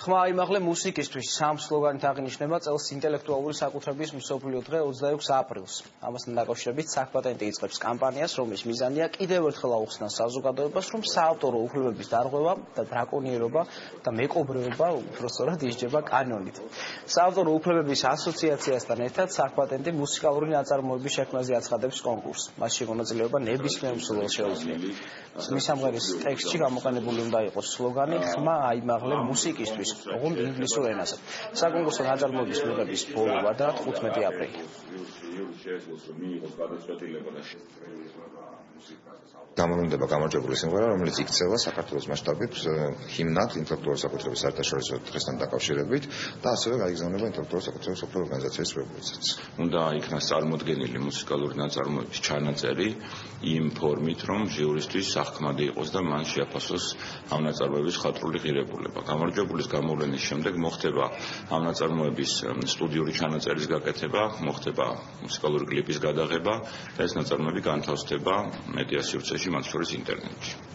ხმა აიმაღლე მუსიკისთვის სამ სლოგანით აღინიშნება წელს ინტელექტუალური საკუთრების მსოფლიო დღე 26 აპრილს. ამასთან დაკავშირებით საქპატენტი იწყებს კამპანიას, რომლის მიზანია კიდევ ერთხელ აუხსნას საზოგადოებას, რომ საავტორო უფლებების დარღვევა და ბრაკონიერობა და მეკობრეობა უпростоრად ისჯება კანონით. საავტორო უფლებების ასოციაციასთან ერთად საქპატენტი მუსიკალური ნაწარმოების შექმნაზე აცხადებს კონკურსს. მასში მონაწილეობა ნებისმიერ მსურველს შეუძლია. მისამღერის ტექსტში გამოყენებული უნდა იყოს სლოგანი ხმა აიმაღლე მუსიკისთვის. ოღონდ ინგლისურ ენაზე. საკონკურსო ნაწარმოების მიღების ბოლო ვადა 15 აპრილი. გამოვიდა გამარჯვებული სიმღერა, რომელიც იქცევა საქართველოს მასშტაბით ჰიმნად ინტელექტუალური საკუთრების საერთაშორისო დღესთან დაკავშირებით და ასევე გაიგზავნება ინტელექტუალური საკუთრების მსოფლიო ორგანიზაციის რეგულაციაც. უნდა იქნას წარმოდგენილი მუსიკალური ნაწარმოების ჩანაწერი იმ ფორმით, რომ ჟიურისთვის აღქმადი იყოს და მან შეაფასოს ამ ნაწარმოების ხატრული ღირებულება. გამარჯვებულის გამოვლენის შემდეგ მოხდება ამ ნაწარმოების სტუდიური ჩანაწერის გაკეთება, მოხდება მუსიკალური კლიპის გადაღება და ეს ნაწარმოები განთავსდება მედია სივრცეში, მათ შორის ინტერნეტში.